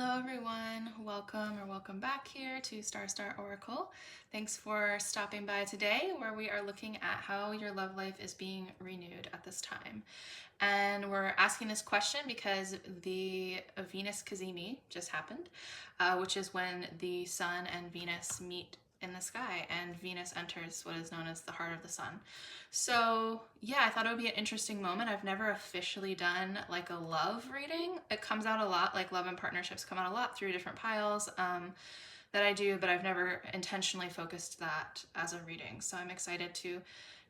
Hello everyone, welcome back here to Star Oracle. Thanks for stopping by today, where we are looking at how your love life is being renewed at this time. And we're asking this question because the Venus Cazimi just happened, which is when the Sun and Venus meet in the sky and Venus enters what is known as the heart of the sun. So yeah, I thought it would be an interesting moment. I've never officially done like a love reading. It comes out a lot, like love and partnerships come out a lot through different piles that I do, but I've never intentionally focused that as a reading. So I'm excited to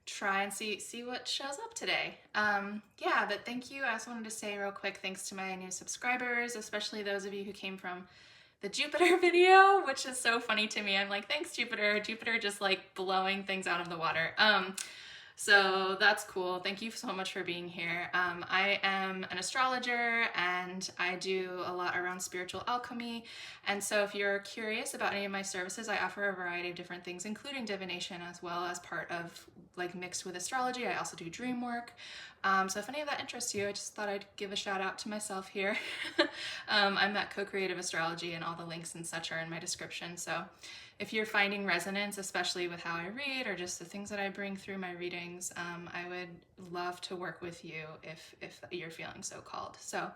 try and see what shows up today. Yeah, but thank you. I also wanted to say real quick, thanks to my new subscribers, especially those of you who came from the Jupiter video, which is so funny to me. I'm like, thanks Jupiter. Jupiter just like blowing things out of the water. So that's cool. Thank you so much for being here. I am an astrologer and I do a lot around spiritual alchemy. And so if you're curious about any of my services, I offer a variety of different things, including divination as well as part of like mixed with astrology. I also do dream work. So if any of that interests you, I just thought I'd give a shout out to myself here. I'm at Co-Creative Astrology and all the links and such are in my description. So if you're finding resonance, especially with how I read or just the things that I bring through my readings, I would love to work with you if you're feeling so called. So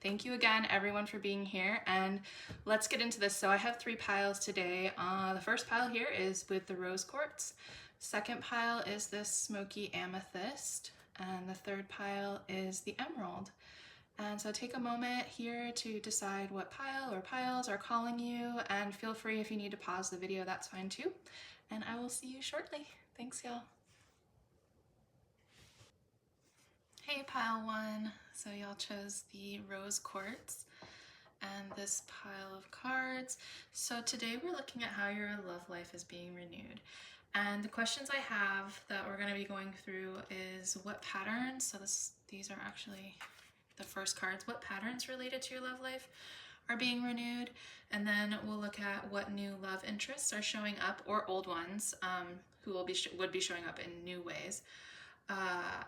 thank you again, everyone, for being here. And let's get into this. So I have 3 piles today. The first pile here is with the rose quartz. Second pile is this smoky amethyst. And the third pile is the emerald. And so take a moment here to decide what pile or piles are calling you, and feel free if you need to pause the video, that's fine too. And I will see you shortly. Thanks, y'all. Hey, pile 1. So y'all chose the rose quartz and this pile of cards. So today we're looking at how your love life is being renewed. And the questions I have that we're going to be going through is what patterns, so these are actually the first cards, what patterns related to your love life are being renewed, and then we'll look at what new love interests are showing up, or old ones who would be showing up in new ways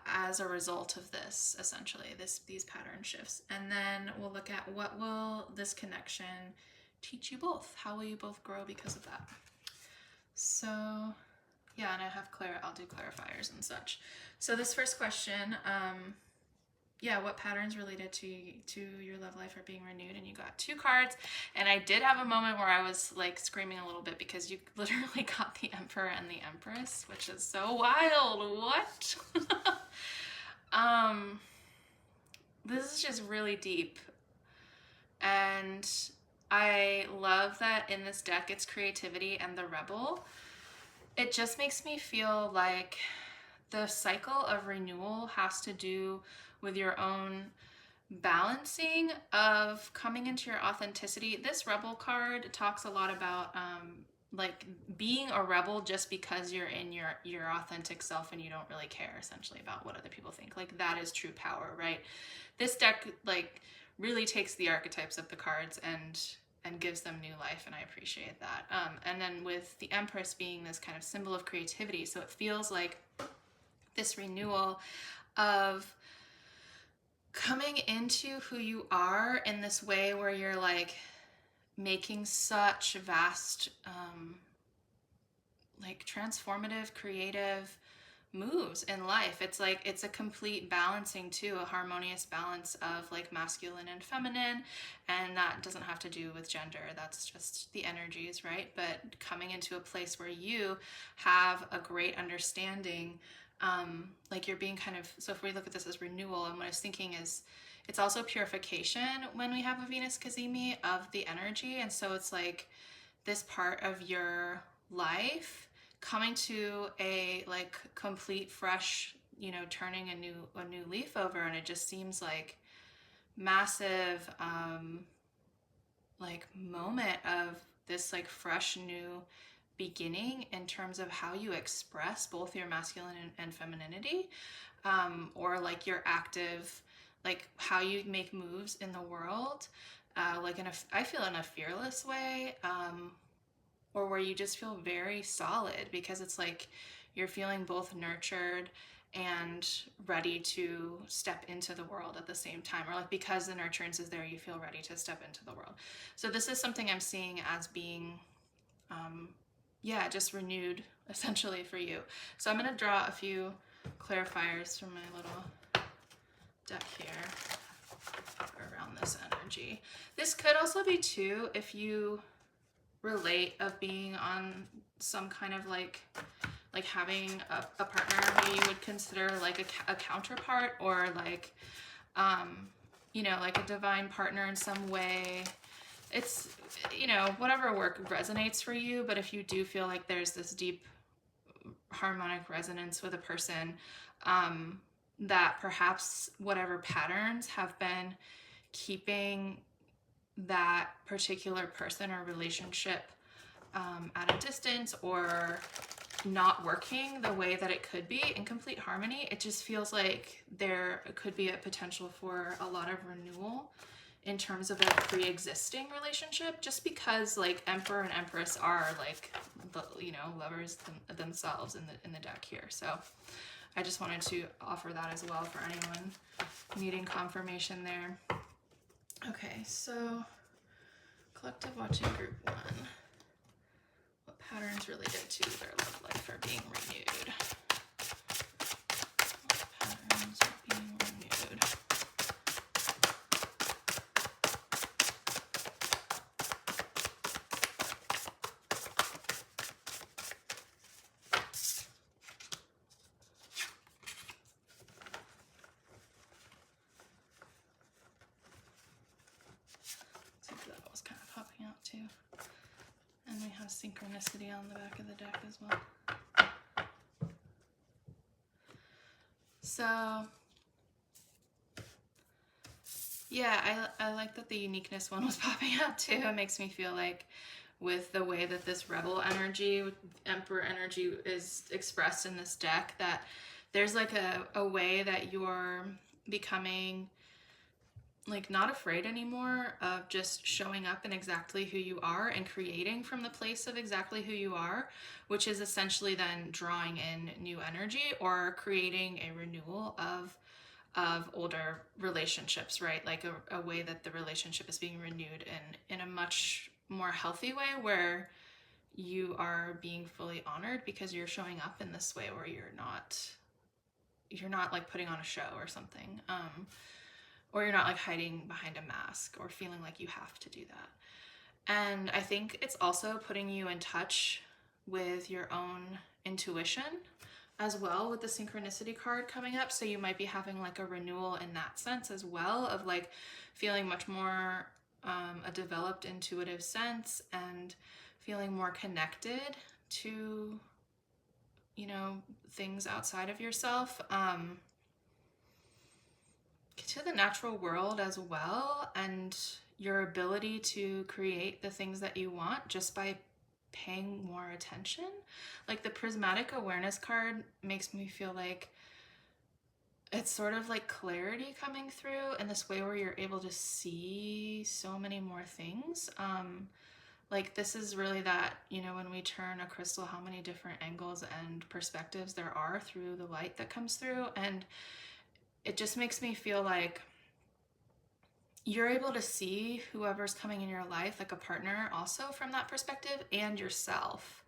as a result of this, essentially these pattern shifts. And then we'll look at what will this connection teach you both, how will you both grow because of that. So yeah, and I'll do clarifiers and such. So this first question, yeah, what patterns related to your love life are being renewed? And you got 2 cards, and I did have a moment where I was like screaming a little bit because you literally got the Emperor and the Empress, which is so wild. What? This is just really deep, and I love that in this deck it's creativity and the Rebel. It just makes me feel like the cycle of renewal has to do with your own balancing of coming into your authenticity. This Rebel card talks a lot about like being a rebel just because you're in your authentic self and you don't really care essentially about what other people think. Like that is true power, right? This deck like really takes the archetypes of the cards and gives them new life, and I appreciate that. And then with the Empress being this kind of symbol of creativity, so it feels like this renewal of coming into who you are in this way where you're like making such vast like transformative, creative moves in life. It's like it's a complete balancing too, a harmonious balance of like masculine and feminine, and that doesn't have to do with gender, that's just the energies, right? But coming into a place where you have a great understanding, like you're being kind of, so if we look at this as renewal, and what I was thinking is it's also purification when we have a Venus Cazimi of the energy. And so it's like this part of your life coming to a like complete fresh, you know, turning a new leaf over, and it just seems like massive like moment of this like fresh new beginning in terms of how you express both your masculine and femininity, or like your active, like how you make moves in the world, like I feel in a fearless way, or where you just feel very solid because it's like you're feeling both nurtured and ready to step into the world at the same time, or like because the nurturance is there, you feel ready to step into the world. So this is something I'm seeing as being yeah, just renewed essentially for you. So I'm going to draw a few clarifiers from my little deck here around this energy. This could also be too if you relate of being on some kind of like having a partner who you would consider like a counterpart, or like you know, like a divine partner in some way. It's, you know, whatever work resonates for you, but if you do feel like there's this deep harmonic resonance with a person, that perhaps whatever patterns have been keeping that particular person or relationship at a distance, or not working the way that it could be in complete harmony, it just feels like there could be a potential for a lot of renewal in terms of a pre-existing relationship, just because like Emperor and Empress are like the, you know, lovers themselves in the deck here. So I just wanted to offer that as well for anyone needing confirmation there. Okay, so collective watching group 1. What patterns related to their love life are being renewed? What patterns are being renewed? So that was kind of popping out too. And we have synchronicity on the back of the deck as well. So yeah, I like that the uniqueness one was popping out too. It makes me feel like with the way that this rebel energy, Emperor energy is expressed in this deck, that there's like a way that you're becoming like not afraid anymore of just showing up in exactly who you are and creating from the place of exactly who you are, which is essentially then drawing in new energy or creating a renewal of older relationships, right? Like a way that the relationship is being renewed in a much more healthy way, where you are being fully honored because you're showing up in this way where you're not like putting on a show or something. Or you're not like hiding behind a mask or feeling like you have to do that. And I think it's also putting you in touch with your own intuition as well, with the synchronicity card coming up. So you might be having like a renewal in that sense as well, of like feeling much more a developed intuitive sense and feeling more connected to, you know, things outside of yourself. To the natural world as well, and your ability to create the things that you want just by paying more attention. Like the prismatic awareness card makes me feel like it's sort of like clarity coming through in this way where you're able to see so many more things. Like this is really that, you know, when we turn a crystal, how many different angles and perspectives there are through the light that comes through. And it just makes me feel like you're able to see whoever's coming in your life, like a partner also from that perspective, and yourself.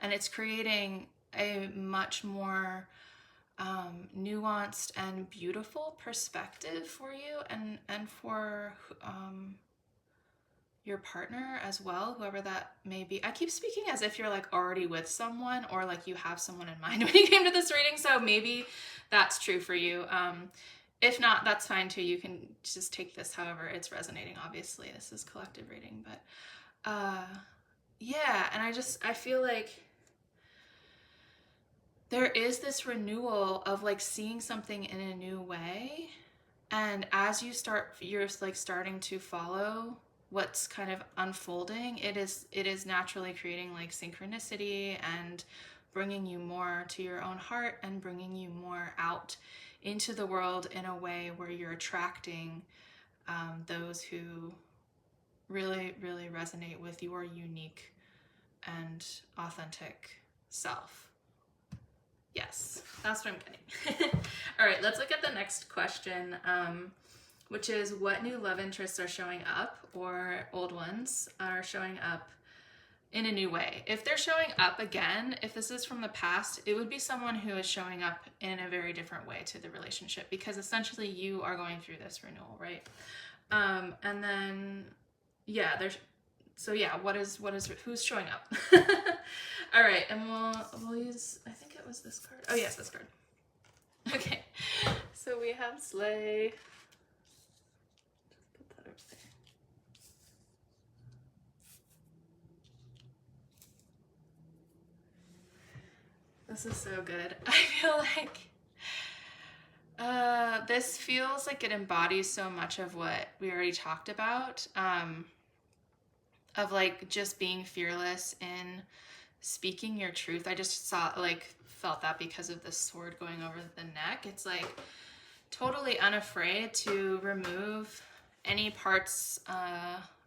And it's creating a much more nuanced and beautiful perspective for you and for your partner as well, whoever that may be. I keep speaking as if you're like already with someone, or like you have someone in mind when you came to this reading, so maybe that's true for you. If not, that's fine too. You can just take this however it's resonating. Obviously, this is collective reading, but yeah, and I feel like there is this renewal of like seeing something in a new way, and as you're like starting to follow what's kind of unfolding, it is naturally creating like synchronicity and bringing you more to your own heart and bringing you more out into the world in a way where you're attracting those who really, really resonate with your unique and authentic self. Yes, that's what I'm getting. All right, let's look at the next question, which is what new love interests are showing up, or old ones are showing up in a new way. If they're showing up again, if this is from the past, it would be someone who is showing up in a very different way to the relationship, because essentially you are going through this renewal, right? And then, yeah, who's showing up? All right, and we'll use, I think it was this card. Oh yes, this card. Okay, so we have Slay. Just put that over there. This is so good. I feel like this feels like it embodies so much of what we already talked about, of like just being fearless in speaking your truth. I just felt that because of the sword going over the neck. It's like totally unafraid to remove any parts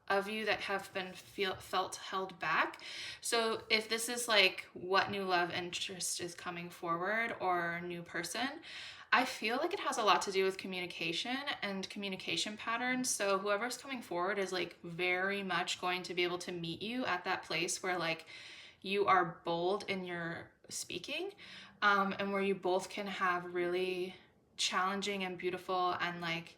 of you that have been felt held back. So if this is like what new love interest is coming forward or new person, I feel like it has a lot to do with communication and communication patterns. So whoever's coming forward is like very much going to be able to meet you at that place where like you are bold in your speaking, and where you both can have really challenging and beautiful and like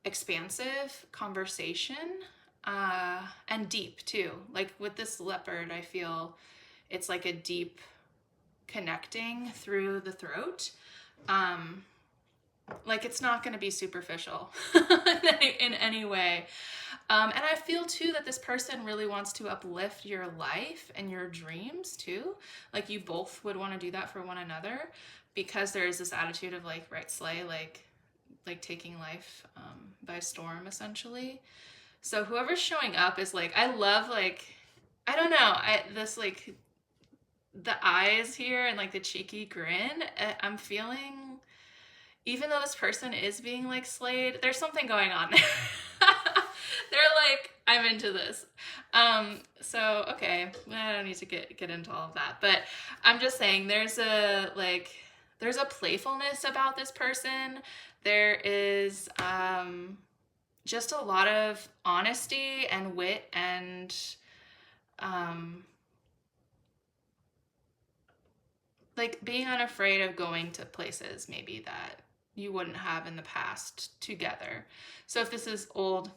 expansive conversation, and deep too. Like with this leopard, I feel it's like a deep connecting through the throat. Like it's not going to be superficial in any way. And I feel too that this person really wants to uplift your life and your dreams too. Like you both would want to do that for one another, because there is this attitude of like, right, slay, like taking life by storm essentially. So whoever's showing up is like, I love like, I don't know, this like the eyes here and like the cheeky grin. I'm feeling, even though this person is being like slayed, there's something going on there. They're like, I'm into this. So okay, I don't need to get into all of that, but I'm just saying there's a playfulness about this person. There is just a lot of honesty and wit and like being unafraid of going to places maybe that you wouldn't have in the past together. So if this is old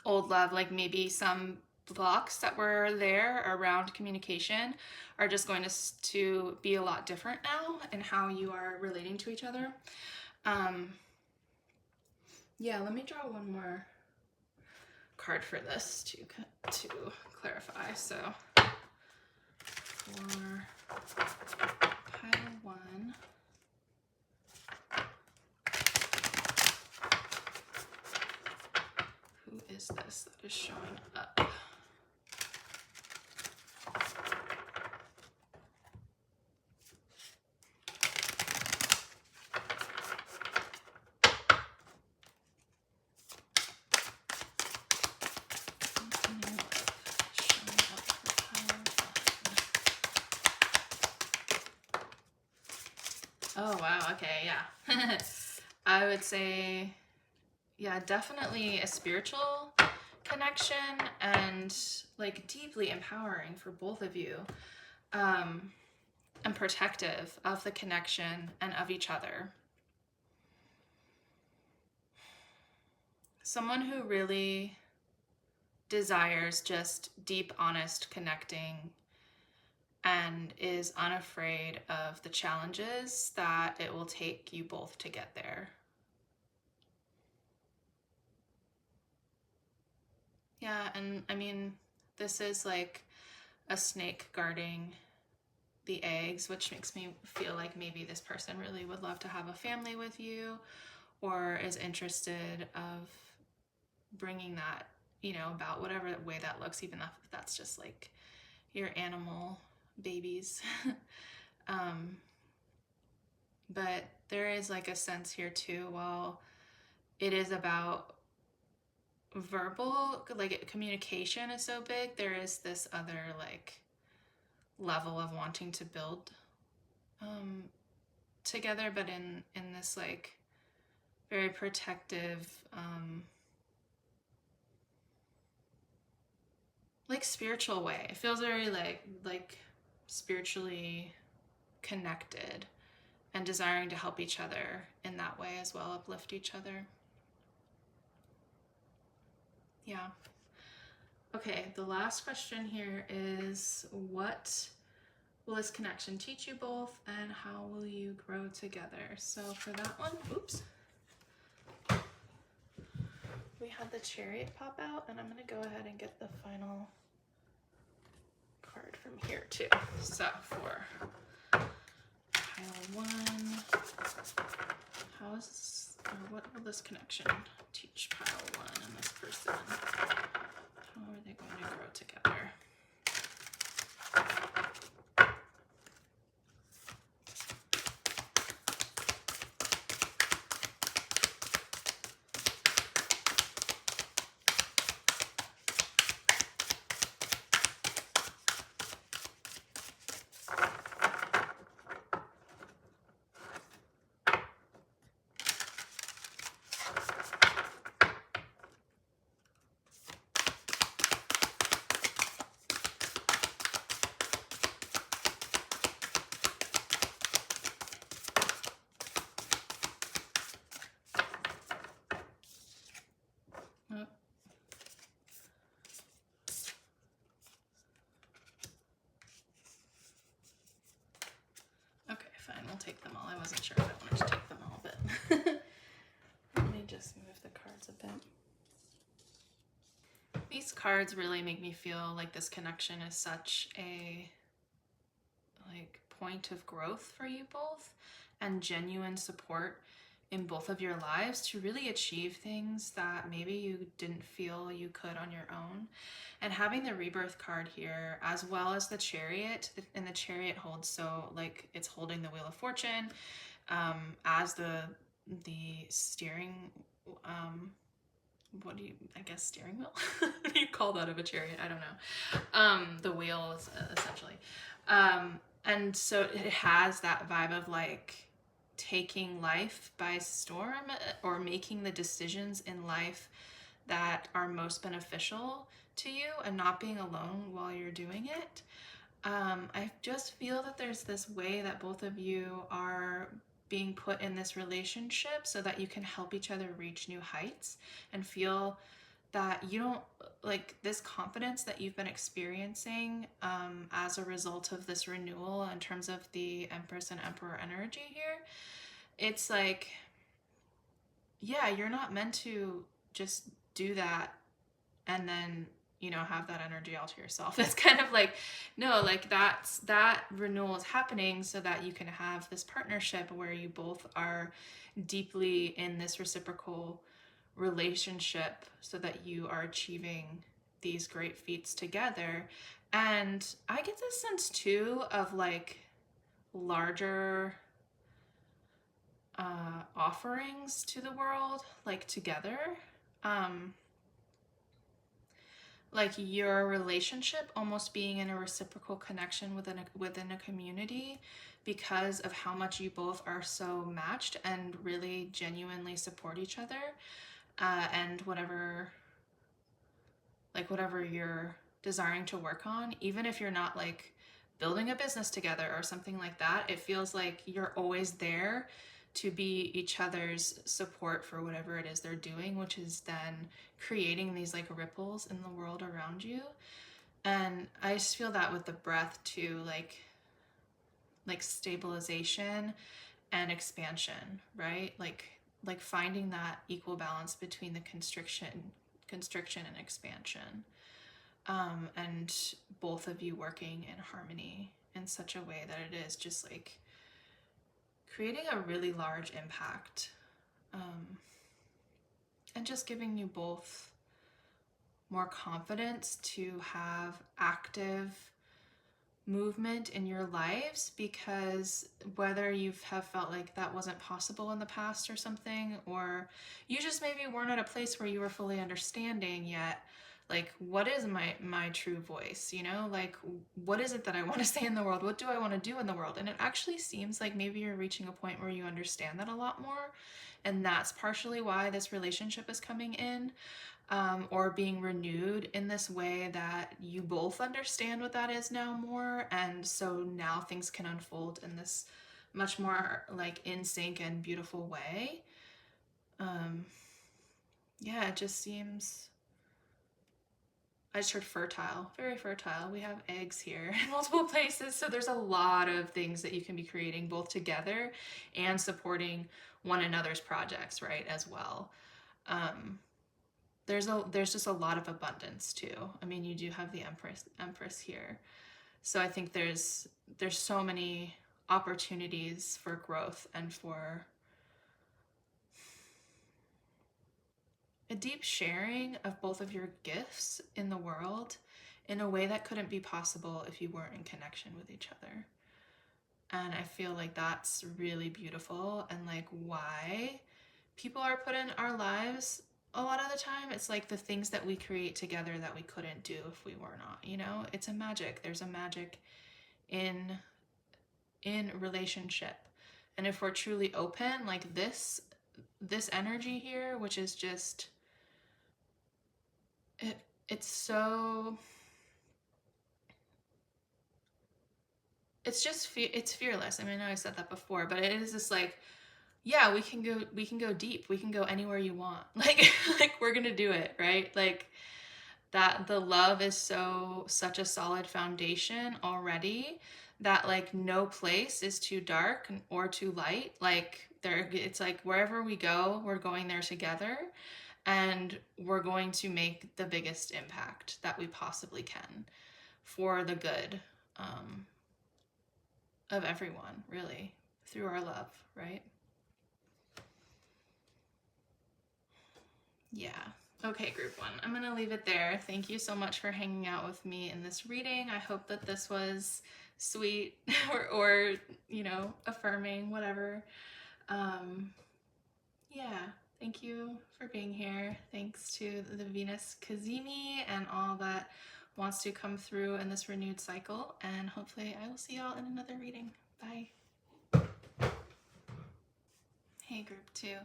love, like maybe some blocks that were there around communication are just going to be a lot different now in how you are relating to each other. Yeah, let me draw one more card for this to clarify. So for pile one, who is this that is showing up? Oh, wow. Okay, yeah. I would say, yeah, definitely a spiritual connection and like deeply empowering for both of you, and protective of the connection and of each other. Someone who really desires just deep, honest connecting and is unafraid of the challenges that it will take you both to get there. Yeah, and I mean, this is like a snake guarding the eggs, which makes me feel like maybe this person really would love to have a family with you, or is interested of bringing that, about whatever way that looks, even if that's just like your animal babies. But there is like a sense here too, while it is about verbal, like communication is so big, there is this other like level of wanting to build together, but in this like very protective, like spiritual way. It feels very like spiritually connected and desiring to help each other in that way as well, uplift each other. Yeah. Okay, the last question here is, what will this connection teach you both, and how will you grow together? So for that one, oops, we had the Chariot pop out, and I'm going to go ahead and get the final card from here too. So for pile one, how is this, or what will this connection teach pile one and this person? How are they going to grow together? Okay, fine, we'll take them all. I wasn't sure if I wanted to take them all, but let me just move the cards a bit. These cards really make me feel like this connection is such a like point of growth for you both, and genuine support in both of your lives to really achieve things that maybe you didn't feel you could on your own. And having the Rebirth card here, as well as the Chariot, and the Chariot holds, so like it's holding the Wheel of Fortune as the steering, what do you, I guess steering wheel? What do you call that of a chariot? I don't know. The wheel is essentially. And so it has that vibe of like taking life by storm, or making the decisions in life that are most beneficial to you and not being alone while you're doing it. I just feel that there's this way that both of you are being put in this relationship so that you can help each other reach new heights, and feel that you don't, like this confidence that you've been experiencing as a result of this renewal in terms of the Empress and Emperor energy here. It's like, yeah, you're not meant to just do that and then, you know, have that energy all to yourself. It's kind of like, no, like that renewal is happening so that you can have this partnership where you both are deeply in this reciprocal relationship, so that you are achieving these great feats together. And I get this sense too of like larger offerings to the world, like together. Like your relationship almost being in a reciprocal connection within a community, because of how much you both are so matched and really genuinely support each other, and whatever you're desiring to work on, even if you're not like building a business together or something like that, it feels like you're always there to be each other's support for whatever it is they're doing, which is then creating these like ripples in the world around you. And I just feel that with the breath too, like stabilization and expansion, right? Like finding that equal balance between the constriction and expansion, and both of you working in harmony in such a way that it is just like creating a really large impact, and just giving you both more confidence to have active movement in your lives, because whether you have felt like that wasn't possible in the past or something, or you just maybe weren't at a place where you were fully understanding yet, Like, what is my true voice? You know, like, what is it that I want to say in the world? What do I want to do in the world? And it actually seems like maybe you're reaching a point where you understand that a lot more, and that's partially why this relationship is coming in, or being renewed in this way that you both understand what that is now more, and so now things can unfold in this much more like in sync and beautiful way. Yeah, it just seems, I just heard fertile, very fertile. We have eggs here in multiple places. So there's a lot of things that you can be creating both together and supporting one another's projects, right, as well. There's just a lot of abundance too. I mean, you do have the Empress here. So I think there's so many opportunities for growth and for a deep sharing of both of your gifts in the world in a way that couldn't be possible if you weren't in connection with each other. And I feel like that's really beautiful, and like why people are put in our lives a lot of the time. It's like the things that we create together that we couldn't do if we were not, you know? It's a magic. There's a magic in relationship. And if we're truly open, like this energy here, which is just it's so, it's just it's fearless. I mean, I know I said that before, but it is just like, yeah, we can go deep. We can go anywhere you want. Like like we're going to do it, right? Like that the love is such a solid foundation already that like no place is too dark or too light. Like there, it's like wherever we go, we're going there together, and we're going to make the biggest impact that we possibly can for the good, of everyone, really, through our love, right? Yeah. Okay, group one. I'm going to leave it there. Thank you so much for hanging out with me in this reading. I hope that this was sweet or affirming, whatever. Yeah, thank you for being here. Thanks to the Venus Cazimi and all that wants to come through in this renewed cycle. And hopefully I will see y'all in another reading. Bye. Hey, group two.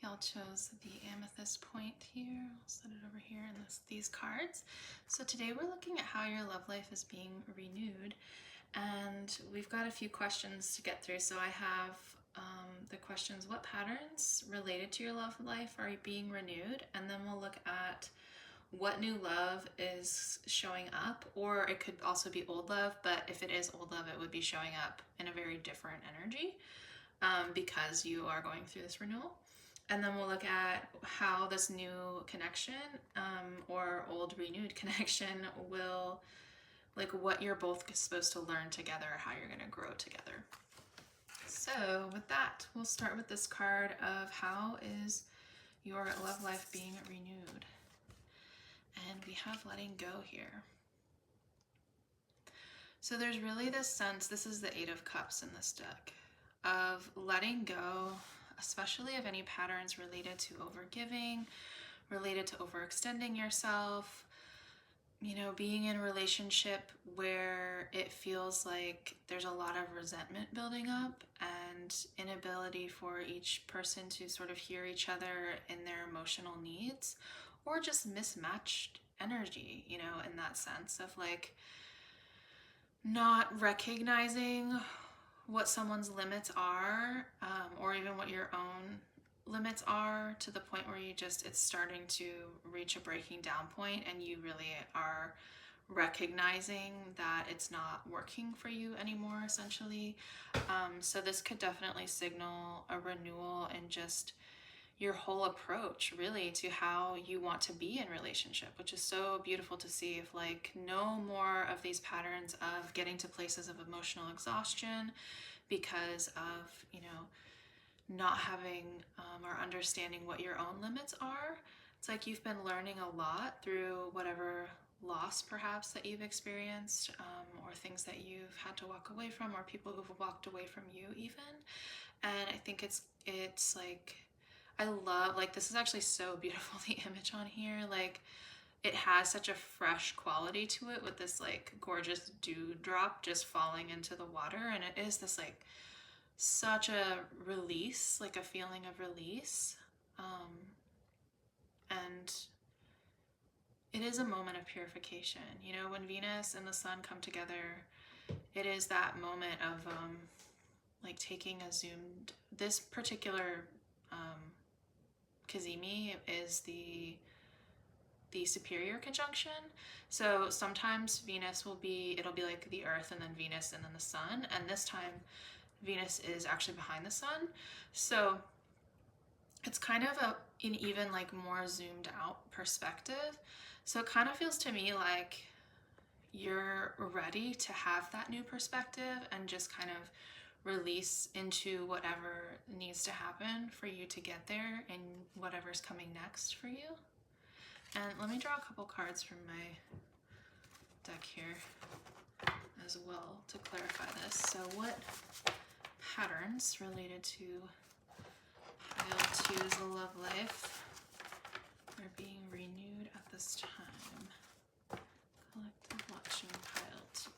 Y'all chose the amethyst point here. I'll set it over here in these cards. So today we're looking at how your love life is being renewed, and we've got a few questions to get through. So I have the questions: what patterns related to your love life are being renewed? And then we'll look at what new love is showing up, or it could also be old love, but if it is old love, it would be showing up in a very different energy, because you are going through this renewal. And then we'll look at how this new connection, or old renewed connection, will, like what you're both supposed to learn together, how you're going to grow together. So with that, we'll start with this card of how is your love life being renewed. And we have letting go here. So there's really this sense, this is the Eight of Cups in this deck, of letting go, especially of any patterns related to overgiving, related to overextending yourself, being in a relationship where it feels like there's a lot of resentment building up and inability for each person to sort of hear each other in their emotional needs, or just mismatched energy, in that sense of like not recognizing what someone's limits are, or even what your own limits are, to the point where it's starting to reach a breaking down point, and you really are recognizing that it's not working for you anymore, essentially. So this could definitely signal a renewal in just your whole approach, really, to how you want to be in relationship, which is so beautiful to see. If like no more of these patterns of getting to places of emotional exhaustion because of not having or understanding what your own limits are. It's like you've been learning a lot through whatever loss perhaps that you've experienced, or things that you've had to walk away from, or people who've walked away from you even. And I think it's like, I love, like, this is actually so beautiful, the image on here. Like, it has such a fresh quality to it with this like gorgeous dewdrop just falling into the water. And it is this like such a release, like a feeling of release. And it is a moment of purification. You know, when Venus and the sun come together, it is that moment of like taking a zoomed, this particular Cazimi is the superior conjunction. So sometimes Venus will be, it'll be like the Earth and then Venus and then the sun. And this time Venus is actually behind the sun. So it's kind of an even like more zoomed out perspective. So it kind of feels to me like you're ready to have that new perspective and just kind of release into whatever needs to happen for you to get there and whatever's coming next for you. And let me draw a couple cards from my deck here as well to clarify this. So what patterns related to pile 2's love life are being renewed at this time? Collective watching pile 2.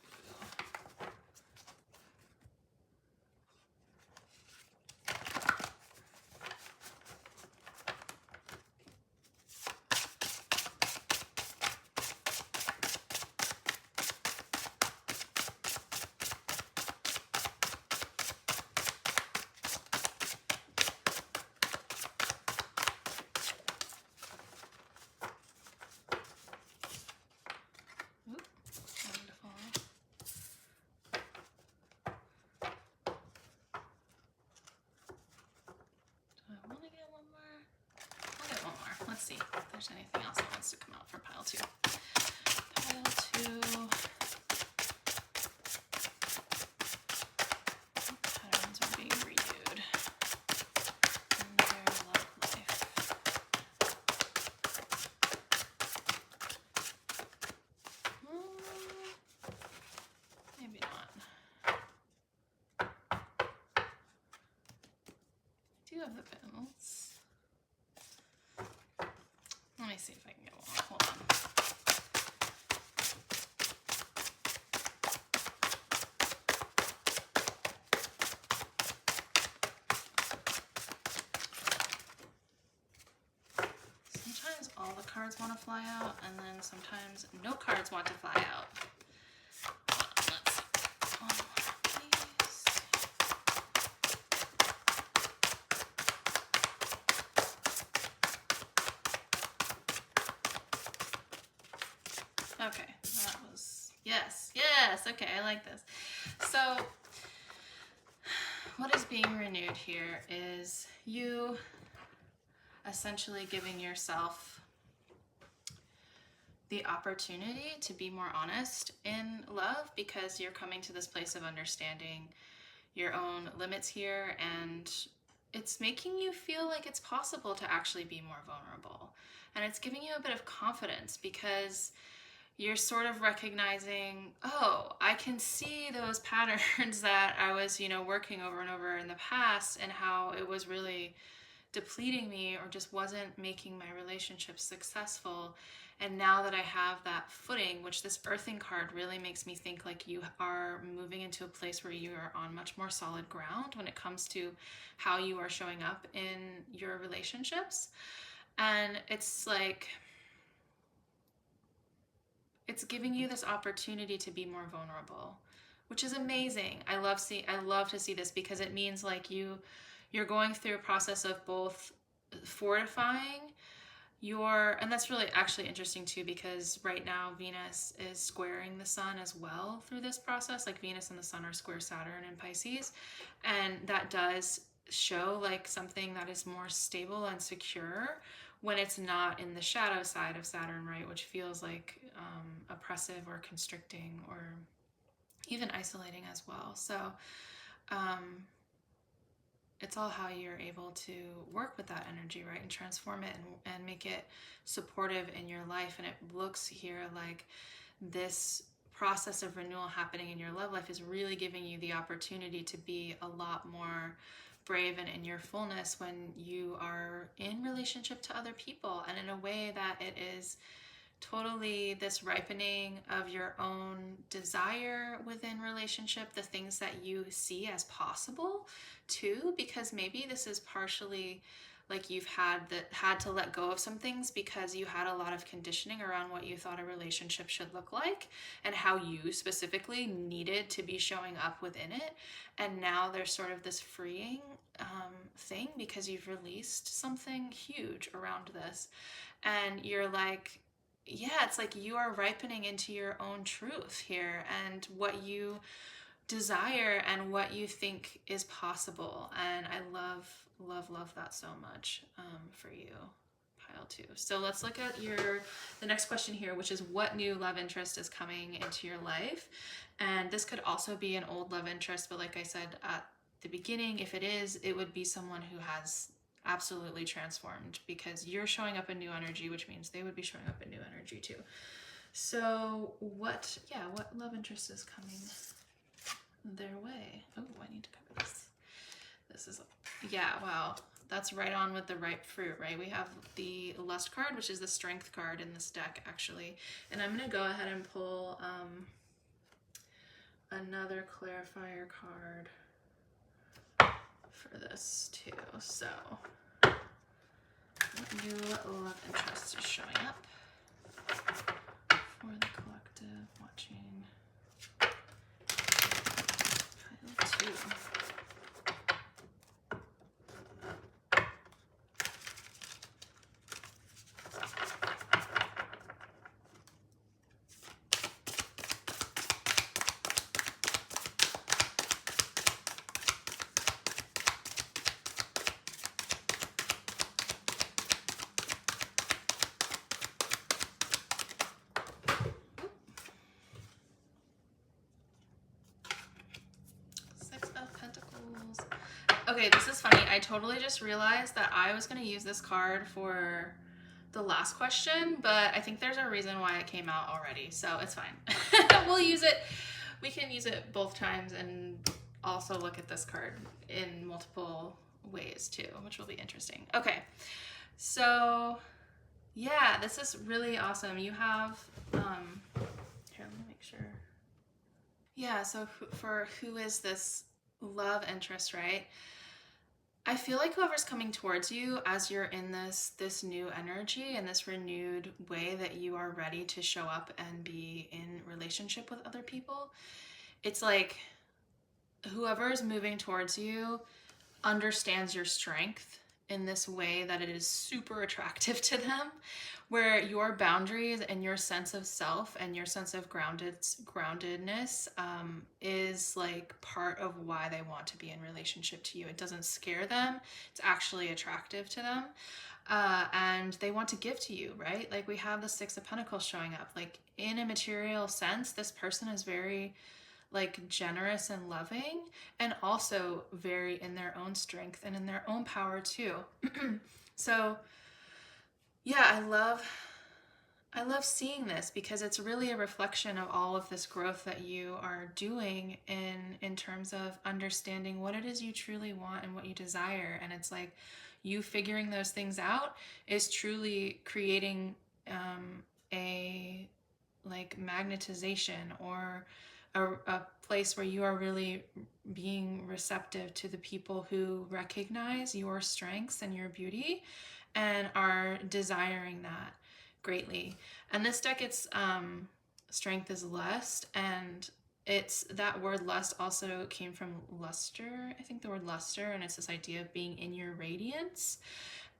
Let's see if there's anything else that wants to come out for pile 2. Pile 2. What patterns are being renewed in their love life? Maybe not. I do have the panels. Let me see if I can get one. Hold on. Sometimes all the cards want to fly out, and then sometimes no cards want to fly out. Let's see. One more, please. Okay, that was, yes, okay, I like this. So, what is being renewed here is you essentially giving yourself the opportunity to be more honest in love, because you're coming to this place of understanding your own limits here, and it's making you feel like it's possible to actually be more vulnerable. And it's giving you a bit of confidence because you're sort of recognizing, oh, I can see those patterns that I was, you know, working over and over in the past, and how it was really depleting me or just wasn't making my relationships successful. And now that I have that footing, which this earthing card really makes me think like you are moving into a place where you are on much more solid ground when it comes to how you are showing up in your relationships. And it's like, it's giving you this opportunity to be more vulnerable, which is amazing. I love to see this, because it means like you're going through a process of both fortifying your, and that's really actually interesting too, because right now Venus is squaring the sun as well through this process. Like Venus and the sun are square Saturn in Pisces, and that does show like something that is more stable and secure when it's not in the shadow side of Saturn, right? Which feels like oppressive or constricting or even isolating as well. So it's all how you're able to work with that energy, right? And transform it and make it supportive in your life. And it looks here like this process of renewal happening in your love life is really giving you the opportunity to be a lot more brave and in your fullness when you are in relationship to other people, and in a way that it is totally this ripening of your own desire within relationship, the things that you see as possible too, because maybe this is partially like you've had to let go of some things because you had a lot of conditioning around what you thought a relationship should look like and how you specifically needed to be showing up within it. And now there's sort of this freeing thing because you've released something huge around this, and you're like, yeah, it's like you are ripening into your own truth here and what you desire and what you think is possible. And I love that so much for you, pile 2. So let's look at the next question here, which is what new love interest is coming into your life. And this could also be an old love interest, but like I said at the beginning, if it is, it would be someone who has absolutely transformed, because you're showing up in new energy, which means they would be showing up in new energy too. So what love interest is coming their way? Oh, I need to cover this. This is, yeah, wow. That's right on with the ripe fruit, right? We have the lust card, which is the strength card in this deck, actually. And I'm going to go ahead and pull another clarifier card for this too. So, what new love interest is showing up for the collective watching pile 2? Okay, this is funny. I totally just realized that I was going to use this card for the last question, but I think there's a reason why it came out already, so it's fine. We'll use it. We can use it both times and also look at this card in multiple ways too, which will be interesting. Okay, so yeah, this is really awesome. You have, here, let me make sure. Yeah, so for who is this love interest, right? I feel like whoever's coming towards you as you're in this new energy and this renewed way that you are ready to show up and be in relationship with other people, it's like whoever is moving towards you understands your strength in this way that it is super attractive to them, where your boundaries and your sense of self and your sense of groundedness is like part of why they want to be in relationship to you. It doesn't scare them. It's actually attractive to them. And they want to give to you, right? Like we have the Six of Pentacles showing up. Like in a material sense, this person is very like generous and loving, and also very in their own strength and in their own power too. So yeah, I love seeing this because it's really a reflection of all of this growth that you are doing in terms of understanding what it is you truly want and what you desire. And it's like you figuring those things out is truly creating a like magnetization or a place where you are really being receptive to the people who recognize your strengths and your beauty and are desiring that greatly. And this deck, it's strength is lust, and it's that word lust also came from luster. I think the word luster, and it's this idea of being in your radiance.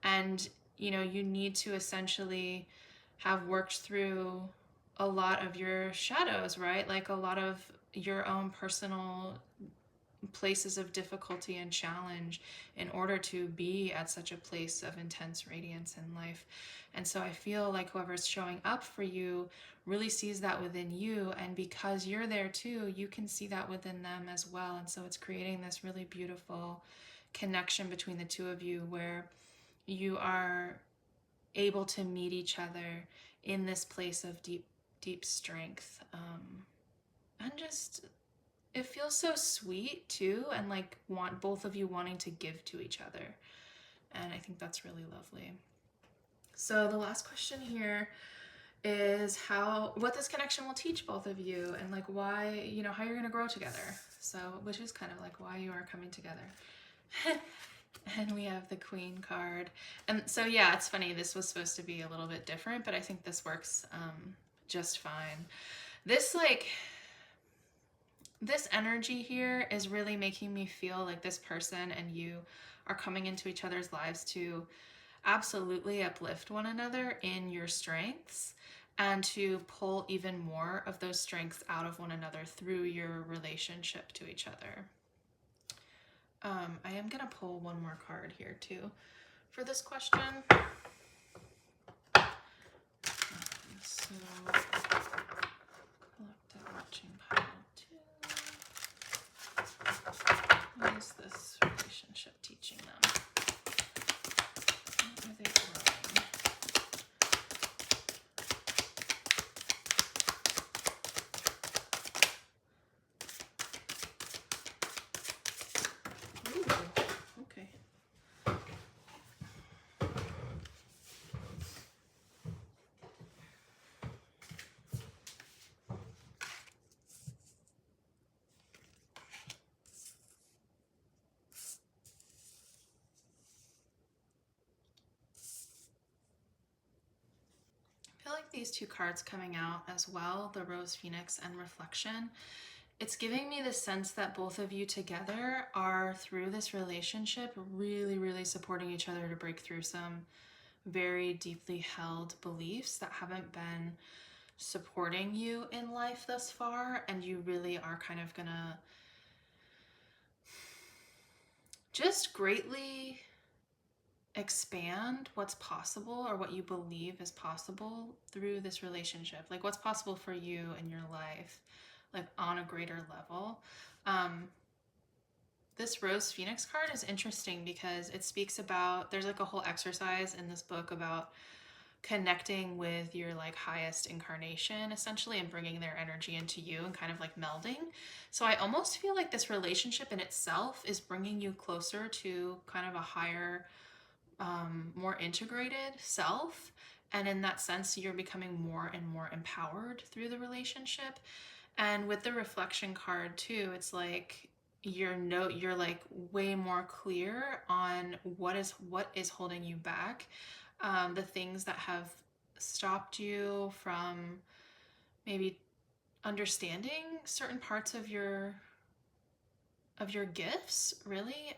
And you know, you need to essentially have worked through a lot of your shadows, right? Like a lot of your own personal places of difficulty and challenge in order to be at such a place of intense radiance in life. And so I feel like whoever's showing up for you really sees that within you, and because you're there too, you can see that within them as well. And so it's creating this really beautiful connection between the two of you where you are able to meet each other in this place of deep strength, and just it feels so sweet too, and like want both of you wanting to give to each other, and I think that's really lovely. So the last question here is what this connection will teach both of you, and like why, you know, how you're going to grow together. So, which is kind of like why you are coming together. And we have the Queen card. And so, yeah, it's funny. This was supposed to be a little bit different, but I think this works just fine. This energy here is really making me feel like this person and you are coming into each other's lives to absolutely uplift one another in your strengths and to pull even more of those strengths out of one another through your relationship to each other. I am going to pull one more card here too for this question. So, collective watching pile 2. What is this relationship teaching them? What are they growing? Ooh, okay. I feel like these two cards coming out as well, the Rose Phoenix and Reflection, it's giving me the sense that both of you together are, through this relationship, really, really supporting each other to break through some very deeply held beliefs that haven't been supporting you in life thus far, and you really are kind of gonna just greatly expand what's possible or what you believe is possible through this relationship. Like what's possible for you in your life, like on a greater level. This Rose Phoenix card is interesting because it speaks about, there's like a whole exercise in this book about connecting with your like highest incarnation essentially and bringing their energy into you and kind of like melding. So I almost feel like this relationship in itself is bringing you closer to kind of a higher, more integrated self. And in that sense, you're becoming more and more empowered through the relationship. And with the Reflection card too, it's like you're like way more clear on what is holding you back, the things that have stopped you from maybe understanding certain parts of your gifts, really,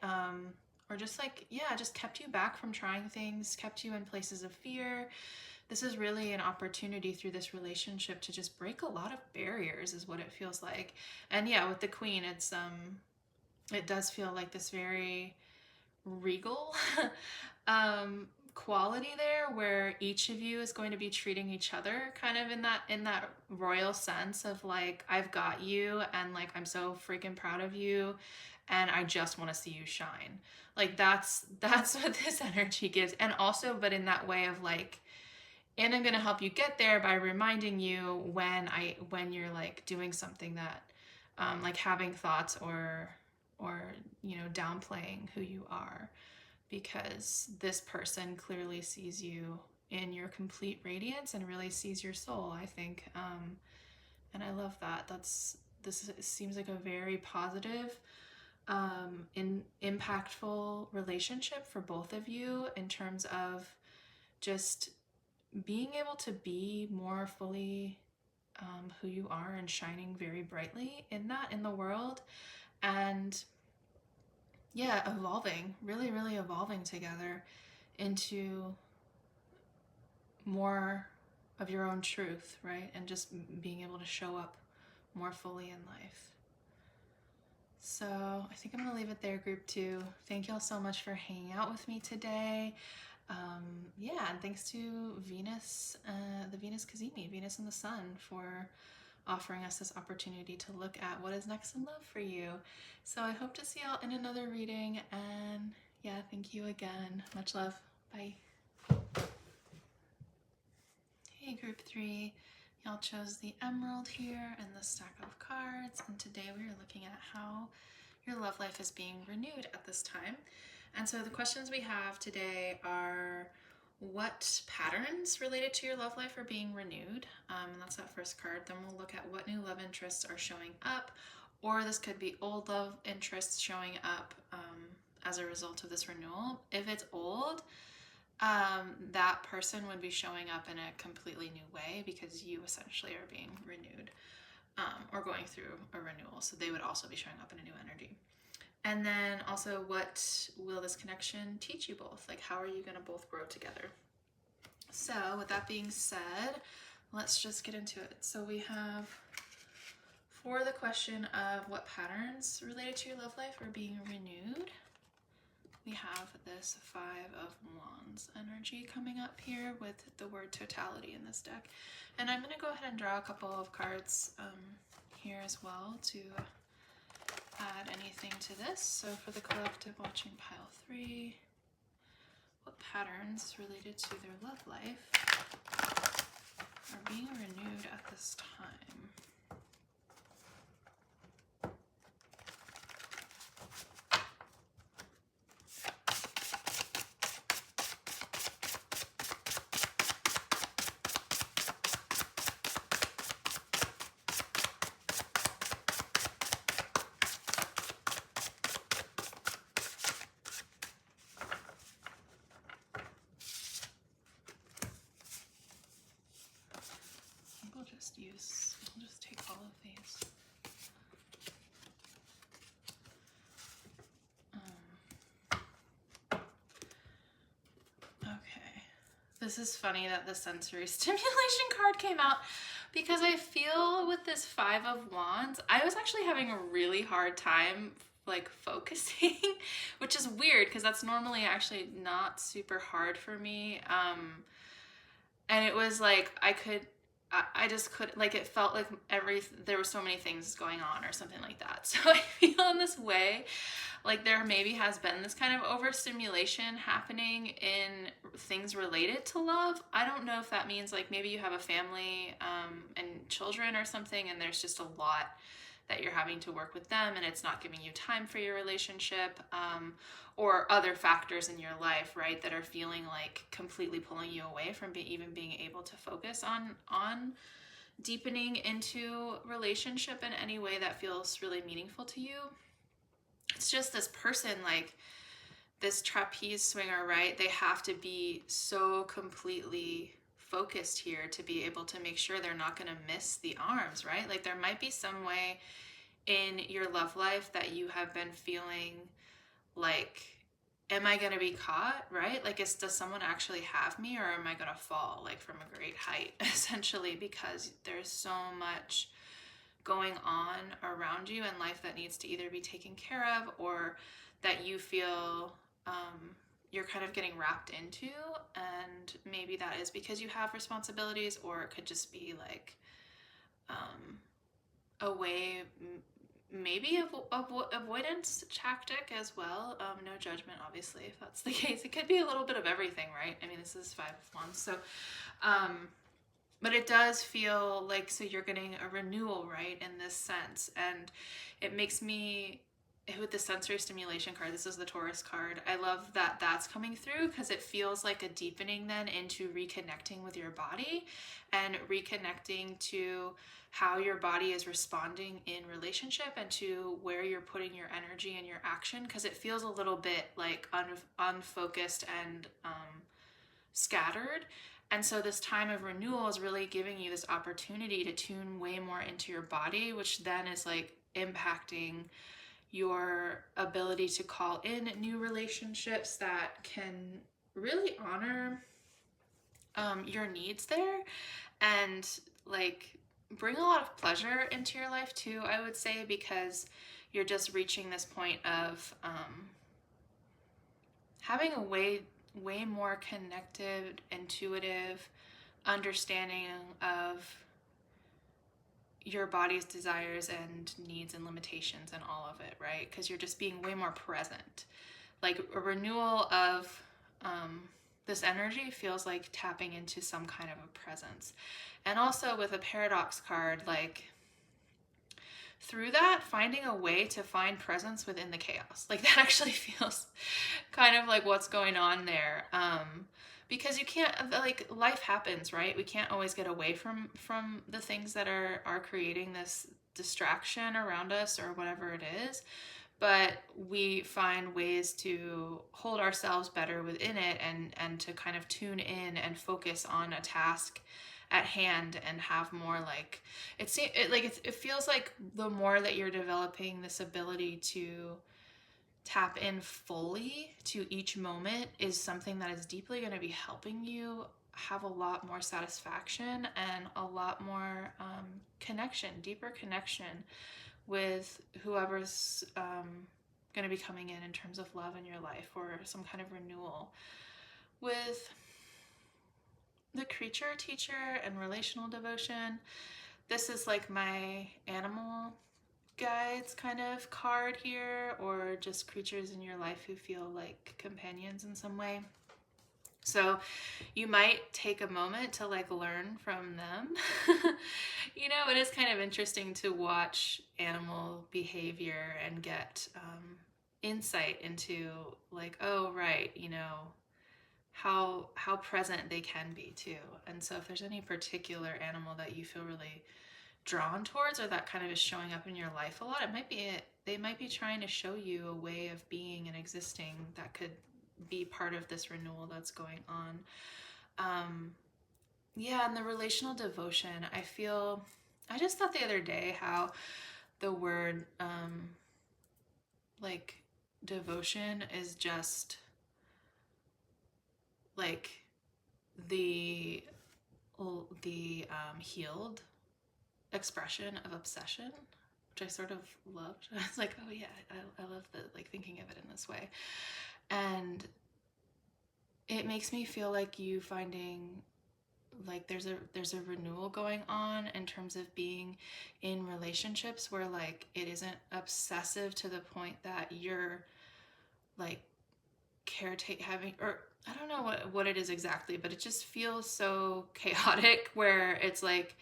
or just like, yeah, just kept you back from trying things, kept you in places of fear. This is really an opportunity through this relationship to just break a lot of barriers, is what it feels like. And yeah, with the Queen, it's it does feel like this very regal quality there, where each of you is going to be treating each other kind of in that royal sense of like, I've got you, and like I'm so freaking proud of you, and I just want to see you shine. Like that's what this energy gives. And also, but in that way of like, and I'm going to help you get there by reminding you when you're like doing something that like having thoughts or you know, downplaying who you are, because this person clearly sees you in your complete radiance and really sees your soul, I think. And I love that. This seems like a very positive, impactful relationship for both of you in terms of just being able to be more fully who you are and shining very brightly in the world. And yeah, evolving, really, really evolving together into more of your own truth, right? And just being able to show up more fully in life. So I think I'm going to leave it there, group 2. Thank you all so much for hanging out with me today. Yeah, and thanks to Venus, the Venus Cazimi, Venus and the Sun, for offering us this opportunity to look at what is next in love for you. So I hope to see y'all in another reading, and yeah, thank you again. Much love. Bye. Hey, group 3. Y'all chose the emerald here and the stack of cards, and today we are looking at how your love life is being renewed at this time. And so the questions we have today are, what patterns related to your love life are being renewed. And that's that first card. Then we'll look at what new love interests are showing up, or this could be old love interests showing up as a result of this renewal. If it's old, that person would be showing up in a completely new way because you essentially are being renewed or going through a renewal. So they would also be showing up in a new energy. And then also, what will this connection teach you both? Like, how are you going to both grow together? So with that being said, let's just get into it. So we have, for the question of what patterns related to your love life are being renewed, we have this Five of Wands energy coming up here with the word totality in this deck. And I'm going to go ahead and draw a couple of cards here as well to add anything to this. So for the collective watching pile 3, what patterns related to their love life are being renewed at this time? I'll just take all of these. Okay. This is funny that the sensory stimulation card came out because I feel with this Five of Wands, I was actually having a really hard time like focusing, which is weird because that's normally actually not super hard for me. And it was like I just couldn't, like, it felt like there were so many things going on or something like that. So I feel in this way like there maybe has been this kind of overstimulation happening in things related to love. I don't know if that means like maybe you have a family and children or something, and there's just a lot that you're having to work with them and it's not giving you time for your relationship, or other factors in your life, right, that are feeling like completely pulling you away from even being able to focus on deepening into relationship in any way that feels really meaningful to you. It's just this person, like this trapeze swinger, right? They have to be so completely focused here to be able to make sure they're not going to miss the arms, right? Like there might be some way in your love life that you have been feeling like, am I going to be caught, right? Like, does someone actually have me, or am I going to fall like from a great height, essentially, because there's so much going on around you in life that needs to either be taken care of or that you feel you're kind of getting wrapped into. And maybe that is because you have responsibilities, or it could just be like a way, maybe avoidance tactic as well. No judgment, obviously, if that's the case. It could be a little bit of everything, right? I mean, this is Five of Wands. So, but it does feel like, so you're getting a renewal, right, in this sense. And it makes me, with the sensory stimulation card, this is the Taurus card, I love that that's coming through because it feels like a deepening then into reconnecting with your body and reconnecting to how your body is responding in relationship and to where you're putting your energy and your action, because it feels a little bit like unfocused and scattered. And so this time of renewal is really giving you this opportunity to tune way more into your body, which then is like impacting your ability to call in new relationships that can really honor your needs there and like bring a lot of pleasure into your life too, I would say, because you're just reaching this point of having a way more connected, intuitive understanding of your body's desires and needs and limitations and all of it, right? Because you're just being way more present. Like a renewal of this energy feels like tapping into some kind of a presence. And also with a paradox card, like through that, finding a way to find presence within the chaos. Like that actually feels kind of like what's going on there. because you can't, like, life happens, right? We can't always get away from the things that are creating this distraction around us or whatever it is, but we find ways to hold ourselves better within it, and to kind of tune in and focus on a task at hand, and have more, like, it feels like the more that you're developing this ability to tap in fully to each moment is something that is deeply going to be helping you have a lot more satisfaction and a lot more connection, deeper connection with whoever's going to be coming in terms of love in your life, or some kind of renewal. With the creature teacher and relational devotion, this is like my animal guides kind of card here, or just creatures in your life who feel like companions in some way. So you might take a moment to, like, learn from them. You know, it is kind of interesting to watch animal behavior and get insight into, like, oh, right, you know, how present they can be too. And so if there's any particular animal that you feel really drawn towards, or that kind of is showing up in your life a lot, it might be they might be trying to show you a way of being and existing that could be part of this renewal that's going on. Yeah, and the relational devotion, I just thought the other day how the word like devotion is just like the healed expression of obsession, which I sort of loved. I was like, oh yeah, I love the, like, thinking of it in this way. And it makes me feel like you finding like there's a renewal going on in terms of being in relationships where, like, it isn't obsessive to the point that you're, like, having, or I don't know what it is exactly, but it just feels so chaotic where it's like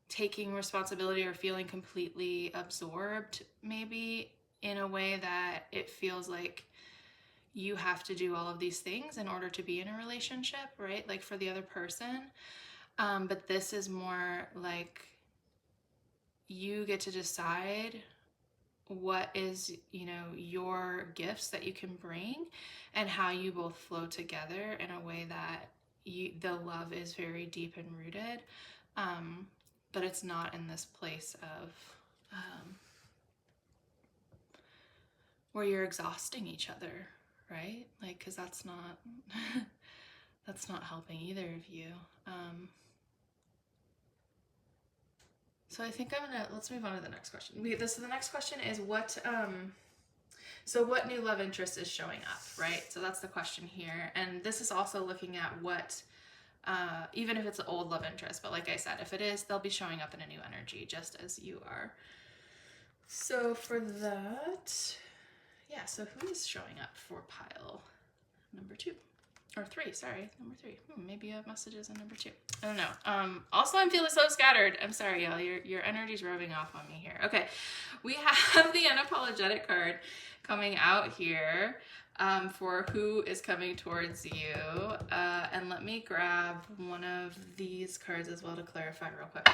taking responsibility or feeling completely absorbed, maybe, in a way that it feels like you have to do all of these things in order to be in a relationship, right? Like, for the other person. But this is more like you get to decide what is, you know, your gifts that you can bring, and how you both flow together in a way that the love is very deep and rooted. But it's not in this place of where you're exhausting each other, right? Like, because that's not that's not helping either of you. So I think let's move on to the next question. The next question is what new love interest is showing up, right? So that's the question here. And this is also looking at what, even if it's an old love interest, but like I said, if it is, they'll be showing up in a new energy, just as you are. So for that, yeah, so who is showing up for pile number 2? Or 3, sorry, number 3. Maybe a message is in number 2. I don't know. Also, I'm feeling so scattered. I'm sorry, y'all. Your energy's rubbing off on me here. Okay, we have the unapologetic card coming out here for who is coming towards you. And let me grab one of these cards as well to clarify real quick.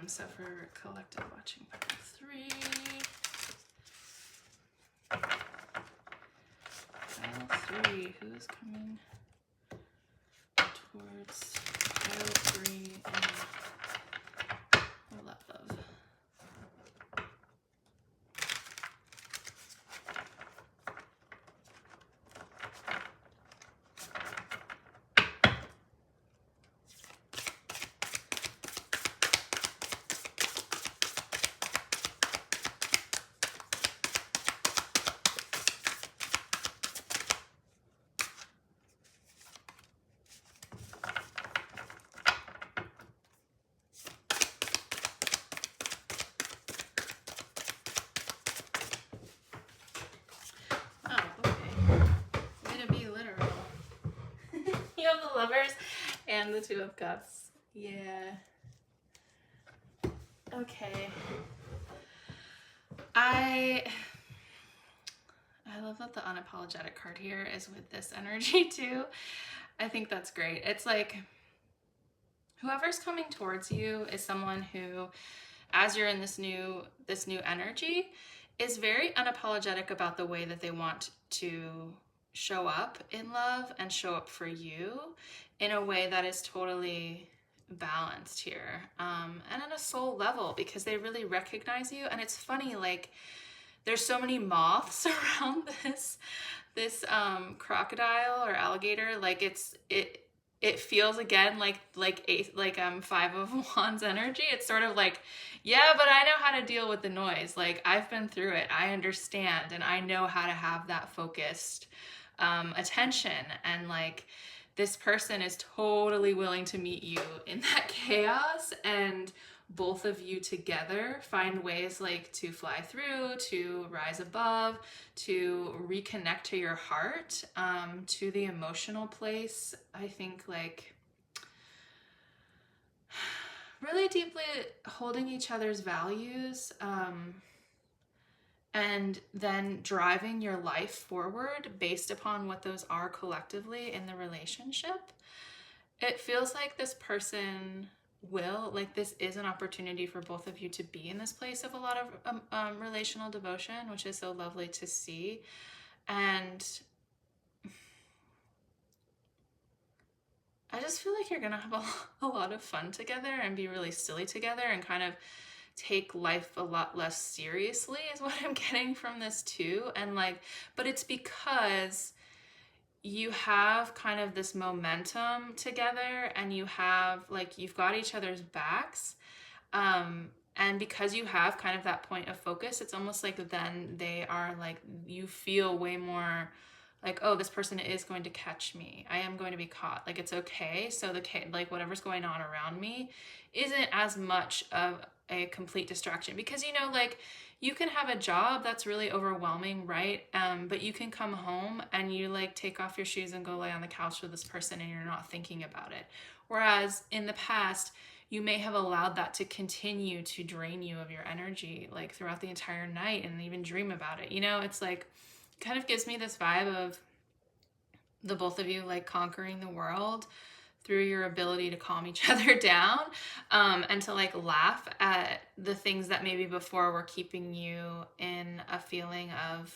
So for collective watching part 3. Pile 3, who is coming towards pile 3 and love? Lovers and the 2 of Cups. Yeah. Okay. I love that the unapologetic card here is with this energy too. I think that's great. It's like whoever's coming towards you is someone who, as you're in this new energy, is very unapologetic about the way that they want to show up in love and show up for you in a way that is totally balanced here, and on a soul level, because they really recognize you. And it's funny, like there's so many moths around this crocodile or alligator. Like it feels again like Five of Wands energy. It's sort of like, yeah, but I know how to deal with the noise. Like I've been through it. I understand, and I know how to have that focused attention. And like this person is totally willing to meet you in that chaos, and both of you together find ways like to fly through, to rise above, to reconnect to your heart, to the emotional place. I think like really deeply holding each other's values, and then driving your life forward based upon what those are collectively in the relationship. It feels like this person will, like this is an opportunity for both of you to be in this place of a lot of relational devotion, which is so lovely to see. And I just feel like you're gonna have a lot of fun together and be really silly together and kind of take life a lot less seriously is what I'm getting from this too. And like, but it's because you have kind of this momentum together, and you have like, you've got each other's backs. And because you have kind of that point of focus, it's almost like then they are like, you feel way more like, oh, this person is going to catch me. I am going to be caught. Like, it's okay. So like whatever's going on around me isn't as much of a complete distraction, because, you know, like you can have a job that's really overwhelming, right? But you can come home and you like take off your shoes and go lay on the couch with this person and you're not thinking about it. Whereas in the past, you may have allowed that to continue to drain you of your energy, like throughout the entire night, and even dream about it. You know, it's like, kind of gives me this vibe of the both of you like conquering the world through your ability to calm each other down, and to like laugh at the things that maybe before were keeping you in a feeling of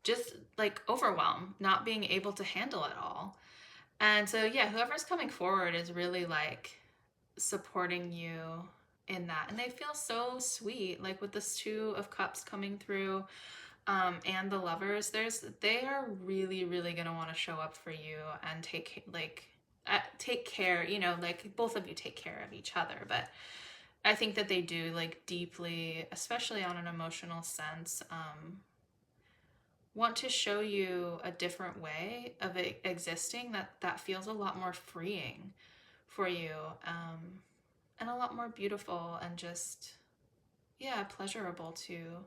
just like overwhelm, not being able to handle it all. And so yeah, whoever's coming forward is really like supporting you in that, and they feel so sweet, like with this Two of Cups coming through, and the Lovers, they are really, really gonna want to show up for you and take care, you know, like both of you take care of each other. But I think that they do like deeply, especially on an emotional sense, want to show you a different way of existing that feels a lot more freeing for you, and a lot more beautiful and just, yeah, pleasurable too.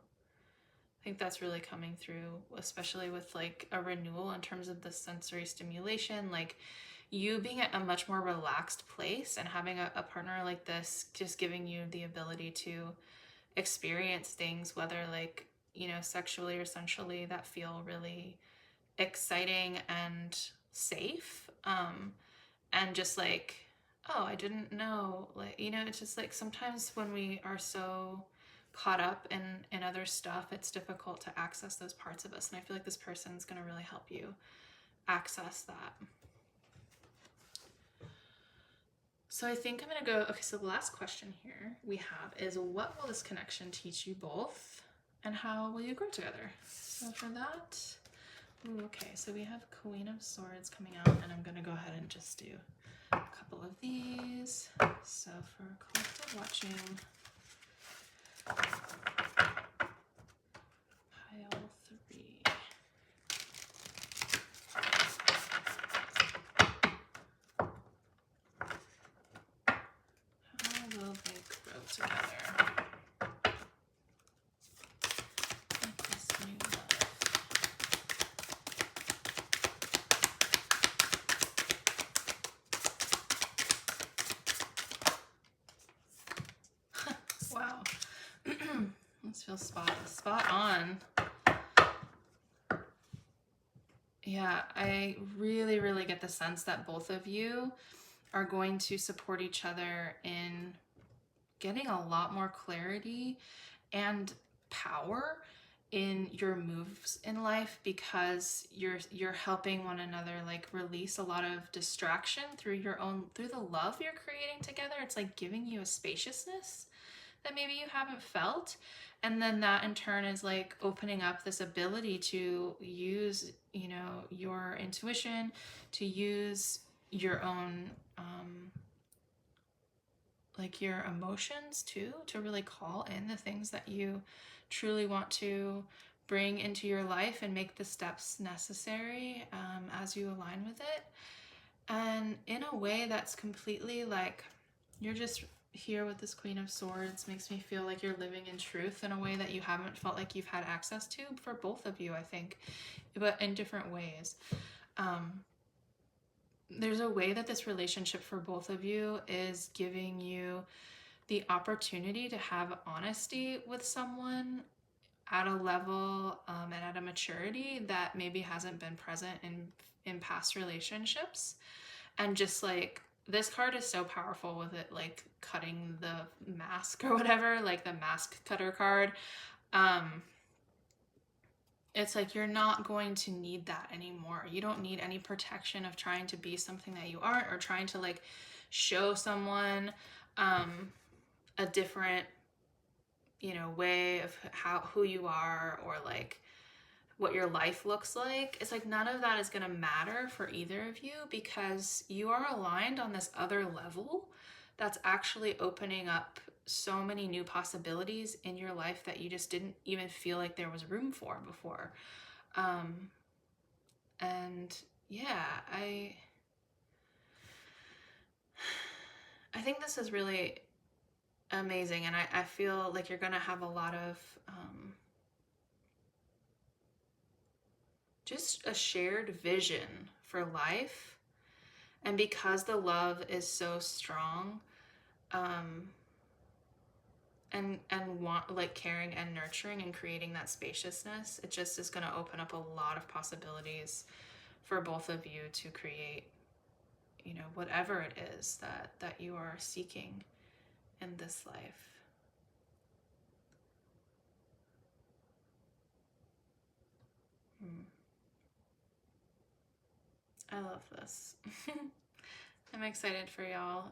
I think that's really coming through, especially with like a renewal in terms of the sensory stimulation, like you being at a much more relaxed place and having a partner like this just giving you the ability to experience things, whether like, you know, sexually or sensually, that feel really exciting and safe. And just like, oh, I didn't know, like, you know, it's just like sometimes when we are so caught up in other stuff, it's difficult to access those parts of us. And I feel like this person's going to really help you access that. So I think I'm going to go, okay, so the last question here we have is, what will this connection teach you both, and how will you grow together? So for that, okay, so we have Queen of Swords coming out, and I'm going to go ahead and just do a couple of these. So for collective watching, pile 3. How will they grow together? With this new love. Wow. This feels spot on. Yeah, I really, really get the sense that both of you are going to support each other in getting a lot more clarity and power in your moves in life, because you're helping one another like release a lot of distraction through the love you're creating together. It's like giving you a spaciousness that maybe you haven't felt, and then that in turn is like opening up this ability to use, you know, your intuition, to use your own like your emotions too, to really call in the things that you truly want to bring into your life and make the steps necessary as you align with it. And in a way that's completely like, you're just here with this Queen of Swords, makes me feel like you're living in truth in a way that you haven't felt like you've had access to for both of you, I think, but in different ways. There's a way that this relationship for both of you is giving you the opportunity to have honesty with someone at a level and at a maturity that maybe hasn't been present in past relationships. And just like, this card is so powerful with it, like cutting the mask or whatever, like the mask cutter card. It's like you're not going to need that anymore. You don't need any protection of trying to be something that you aren't, or trying to like show someone a different, you know, way of who you are, or like what your life looks like. It's like none of that is going to matter for either of you, because you are aligned on this other level that's actually opening up so many new possibilities in your life that you just didn't even feel like there was room for before. And yeah, I think this is really amazing, and I feel like you're gonna have a lot of just a shared vision for life. And because the love is so strong, and want like caring and nurturing and creating that spaciousness, it just is going to open up a lot of possibilities for both of you to create, you know, whatever it is that you are seeking in this life. I love this. I'm excited for y'all.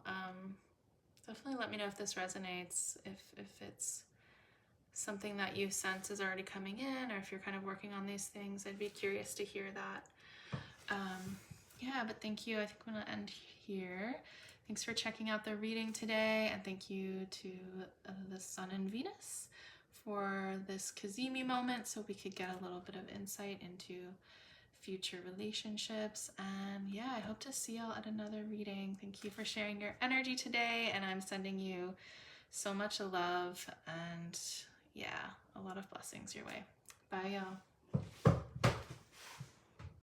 Definitely let me know if this resonates, if it's something that you sense is already coming in, or if you're kind of working on these things. I'd be curious to hear that. Yeah, but thank you. I think I'm going to end here. Thanks for checking out the reading today, and thank you to the Sun and Venus for this Cazimi moment, so we could get a little bit of insight into future relationships. And yeah, I hope to see y'all at another reading. Thank you for sharing your energy today, and I'm sending you so much love, and yeah, a lot of blessings your way. Bye, y'all.